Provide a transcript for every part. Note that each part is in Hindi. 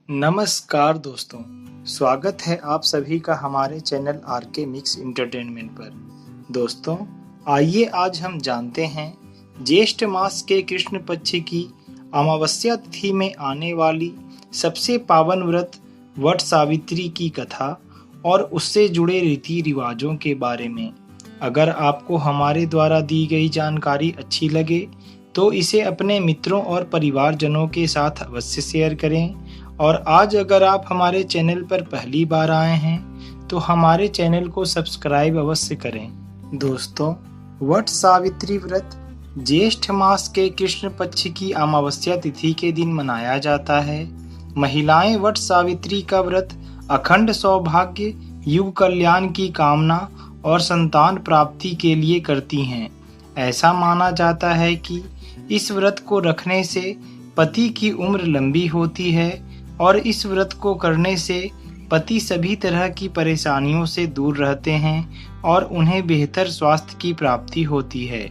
नमस्कार दोस्तों, स्वागत है आप सभी का हमारे चैनल आरके मिक्स इंटरटेनमेंट पर। दोस्तों, आइए आज हम जानते हैं ज्येष्ठ मास के कृष्ण पक्ष की अमावस्या तिथि में आने वाली सबसे पावन व्रत वट सावित्री की कथा और उससे जुड़े रीति रिवाजों के बारे में। अगर आपको हमारे द्वारा दी गई जानकारी अच्छी लगे तो इसे अपने मित्रों और परिवारजनों के साथ अवश्य शेयर करें। और आज अगर आप हमारे चैनल पर पहली बार आए हैं तो हमारे चैनल को सब्सक्राइब अवश्य करें। दोस्तों, वट सावित्री व्रत ज्येष्ठ मास के कृष्ण पक्ष की अमावस्या तिथि के दिन मनाया जाता है। महिलाएं वट सावित्री का व्रत अखंड सौभाग्य, युग कल्याण की कामना और संतान प्राप्ति के लिए करती हैं। ऐसा माना जाता है कि इस व्रत को रखने से पति की उम्र लंबी होती है और इस व्रत को करने से पति सभी तरह की परेशानियों से दूर रहते हैं और उन्हें बेहतर स्वास्थ्य की प्राप्ति होती है।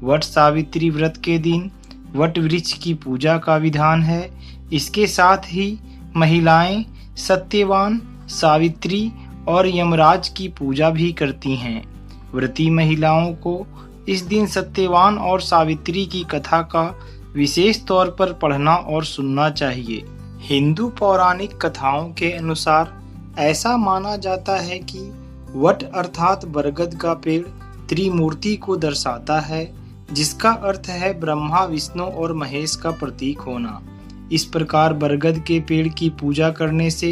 वट सावित्री व्रत के दिन वट वृक्ष की पूजा का विधान है। इसके साथ ही महिलाएं सत्यवान, सावित्री और यमराज की पूजा भी करती हैं। व्रती महिलाओं को इस दिन सत्यवान और सावित्री की कथा का विशेष तौर पर पढ़ना और सुनना चाहिए। हिंदू पौराणिक कथाओं के अनुसार ऐसा माना जाता है कि वट अर्थात बरगद का पेड़ त्रिमूर्ति को दर्शाता है, जिसका अर्थ है ब्रह्मा, विष्णु और महेश का प्रतीक होना। इस प्रकार बरगद के पेड़ की पूजा करने से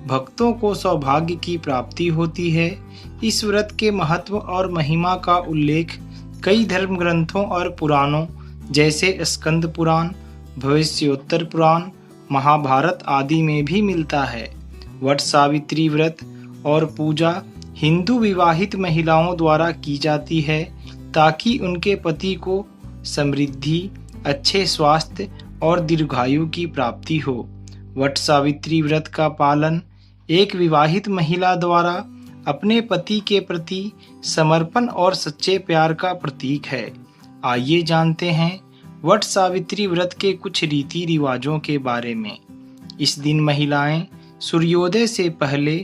भक्तों को सौभाग्य की प्राप्ति होती है। इस व्रत के महत्व और महिमा का उल्लेख कई धर्म ग्रंथों और पुराणों जैसे स्कंद पुराण, भविष्योत्तर पुराण, महाभारत आदि में भी मिलता है। वट सावित्री व्रत और पूजा हिंदू विवाहित महिलाओं द्वारा की जाती है ताकि उनके पति को समृद्धि, अच्छे स्वास्थ्य और दीर्घायु की प्राप्ति हो। वट सावित्री व्रत का पालन एक विवाहित महिला द्वारा अपने पति के प्रति समर्पण और सच्चे प्यार का प्रतीक है। आइए जानते हैं वट सावित्री व्रत के कुछ रीति रिवाजों के बारे में। इस दिन महिलाएं सूर्योदय से पहले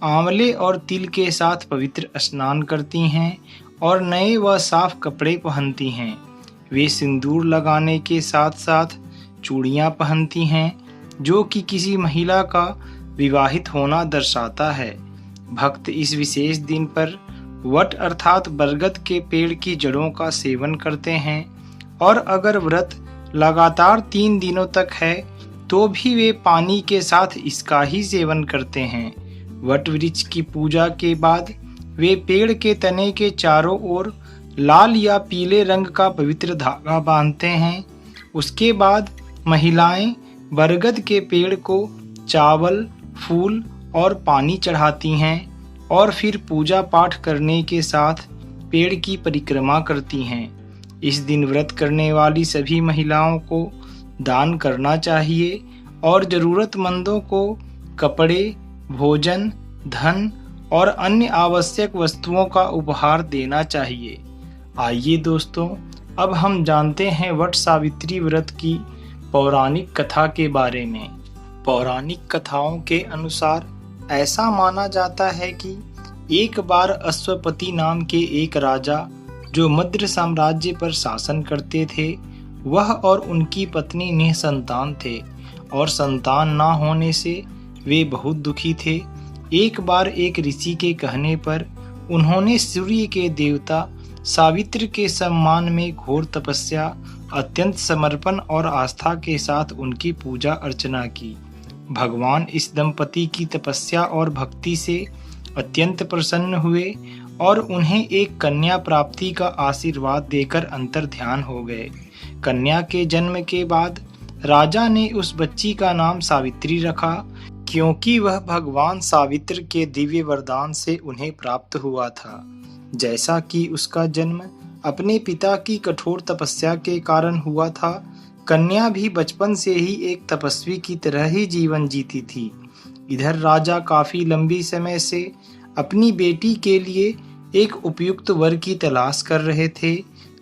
आंवले और तिल के साथ पवित्र स्नान करती हैं और नए व साफ कपड़े पहनती हैं। वे सिंदूर लगाने के साथ साथ चूड़ियां पहनती हैं, जो कि किसी महिला का विवाहित होना दर्शाता है। भक्त इस विशेष दिन पर वट अर्थात बरगद के पेड़ की जड़ों का सेवन करते हैं और अगर व्रत लगातार 3 दिनों तक है तो भी वे पानी के साथ इसका ही सेवन करते हैं। वट वृक्ष की पूजा के बाद वे पेड़ के तने के चारों ओर लाल या पीले रंग का पवित्र धागा बांधते हैं। उसके बाद महिलाएं बरगद के पेड़ को चावल, फूल और पानी चढ़ाती हैं और फिर पूजा पाठ करने के साथ पेड़ की परिक्रमा करती हैं। इस दिन व्रत करने वाली सभी महिलाओं को दान करना चाहिए और जरूरतमंदों को कपड़े, भोजन, धन और अन्य आवश्यक वस्तुओं का उपहार देना चाहिए। आइए दोस्तों, अब हम जानते हैं वट सावित्री व्रत की पौराणिक कथा के बारे में। पौराणिक कथाओं के अनुसार ऐसा माना जाता है कि एक बार अश्वपति नाम के एक राजा जो मद्र साम्राज्य पर शासन करते थे, वह और उनकी पत्नी निसंतान थे और संतान ना होने से वे बहुत दुखी थे। एक बार एक ऋषि के कहने पर उन्होंने सूर्य के देवता सावित्र के सम्मान में घोर तपस्या, अत्यंत समर्पण और आस्था के साथ उनकी पूजा अर्चना की। भगवान इस दंपति की तपस्या और भक्ति से अत्यंत प्रसन्न हुए और उन्हें एक कन्या प्राप्ति का आशीर्वाद देकर अंतर ध्यान हो गए। कन्या के जन्म के बाद राजा ने उस बच्ची का नाम सावित्री रखा, क्योंकि वह भगवान सावित्र के दिव्य वरदान से उन्हें प्राप्त हुआ था। जैसा कि उसका जन्म अपने पिता की कठोर तपस्या के कारण हुआ था, कन्या भी बचपन से ही एक तपस्वी की तरह ही जीवन जीती थी। इधर राजा काफी लंबी समय से अपनी बेटी के लिए एक उपयुक्त वर की तलाश कर रहे थे,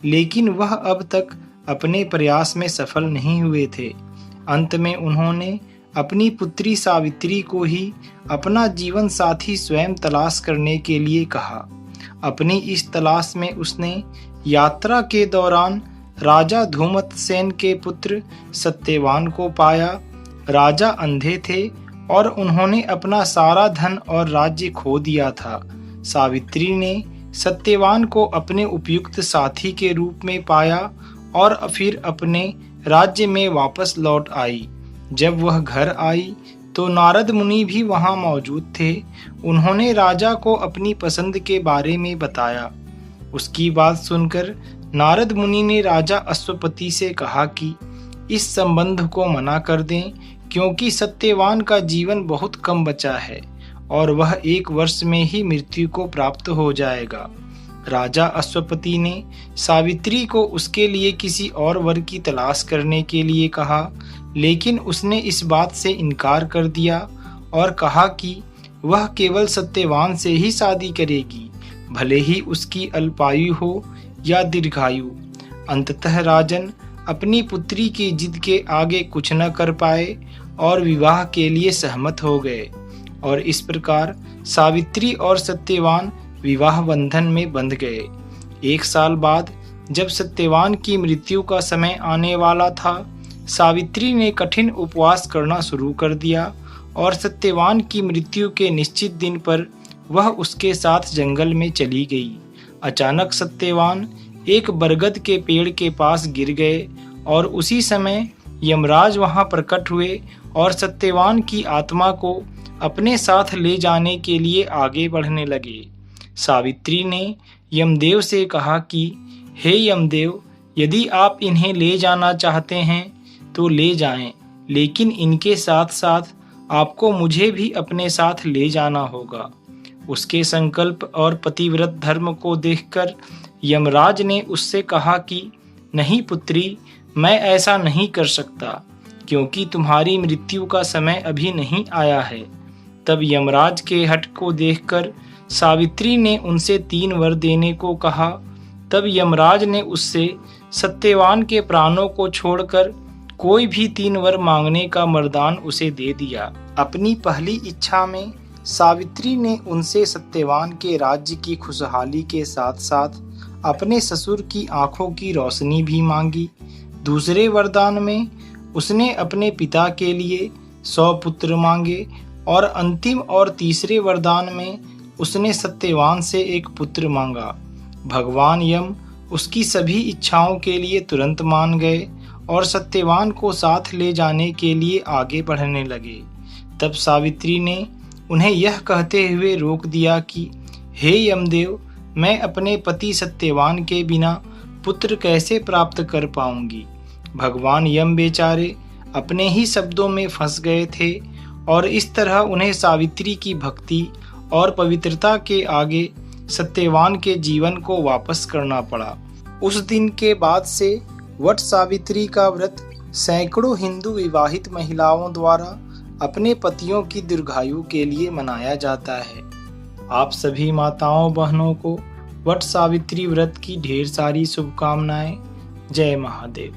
लेकिन वह अब तक अपने प्रयास में सफल नहीं हुए थे। अंत में उन्होंने अपनी पुत्री सावित्री को ही अपना जीवन साथी स्वयं तलाश करने के लिए कहा। अपनी इस तलाश में उसने यात्रा के दौरान राजा धूमतसेन के पुत्र सत्यवान को पाया। राजा अंधे थे और उन्होंने अपना सारा धन और राज्य खो दिया था। सावित्री ने सत्यवान को अपने उपयुक्त साथी के रूप में पाया और फिर अपने राज्य में वापस लौट आई। जब वह घर आई तो नारद मुनि भी वहां मौजूद थे। उन्होंने राजा को अपनी पसंद के बारे में बताया। उसकी बात सुनकर नारद मुनि ने राजा अश्वपति से कहा कि इस संबंध को मना कर दें, क्योंकि सत्यवान का जीवन बहुत कम बचा है और वह 1 वर्ष में ही मृत्यु को प्राप्त हो जाएगा। राजा अश्वपति ने सावित्री को उसके लिए किसी और वर की तलाश करने के लिए कहा, लेकिन उसने इस बात से इनकार कर दिया और कहा कि वह केवल सत्यवान से ही शादी करेगी, भले ही उसकी अल्पायु हो या दीर्घायु। अंततः राजन अपनी पुत्री की जिद के आगे कुछ न कर पाए और विवाह के लिए सहमत हो गए और इस प्रकार सावित्री और सत्यवान विवाह बंधन में बंध गए। 1 साल बाद जब सत्यवान की मृत्यु का समय आने वाला था, सावित्री ने कठिन उपवास करना शुरू कर दिया और सत्यवान की मृत्यु के निश्चित दिन पर वह उसके साथ जंगल में चली गई। अचानक सत्यवान एक बरगद के पेड़ के पास गिर गए और उसी समय यमराज वहां प्रकट हुए और सत्यवान की आत्मा को अपने साथ ले जाने के लिए आगे बढ़ने लगे। सावित्री ने यमदेव से कहा कि हे यमदेव, यदि आप इन्हें ले जाना चाहते हैं तो ले जाएं, लेकिन इनके साथ साथ आपको मुझे भी अपने साथ ले जाना होगा। उसके संकल्प और पतिव्रत धर्म को देखकर यमराज ने उससे कहा कि नहीं पुत्री, मैं ऐसा नहीं कर सकता, क्योंकि तुम्हारी मृत्यु का समय अभी नहीं आया है। तब यमराज के हठ को देखकर सावित्री ने उनसे 3 वर देने को कहा। तब यमराज ने उससे सत्यवान के प्राणों को छोड़कर कोई भी 3 वर मांगने का वरदान उसे दे दिया। अपनी पहली इच्छा में सावित्री ने उनसे सत्यवान के राज्य की खुशहाली के साथ साथ अपने ससुर की आंखों की रोशनी भी मांगी। दूसरे वरदान में उसने अपने पिता के लिए 100 पुत्र मांगे और अंतिम और तीसरे वरदान में उसने सत्यवान से एक पुत्र मांगा। भगवान यम उसकी सभी इच्छाओं के लिए तुरंत मान गए और सत्यवान को साथ ले जाने के लिए आगे बढ़ने लगे। तब सावित्री ने उन्हें यह कहते हुए रोक दिया कि हे यमदेव, मैं अपने पति सत्यवान के बिना पुत्र कैसे प्राप्त कर पाऊंगी। भगवान यम बेचारे अपने ही शब्दों में फंस गए थे और इस तरह उन्हें सावित्री की भक्ति और पवित्रता के आगे सत्यवान के जीवन को वापस करना पड़ा। उस दिन के बाद से वट सावित्री का व्रत सैकड़ों हिंदू विवाहित महिलाओं द्वारा अपने पतियों की दीर्घायु के लिए मनाया जाता है। आप सभी माताओं बहनों को वट सावित्री व्रत की ढेर सारी शुभकामनाएं। जय महादेव।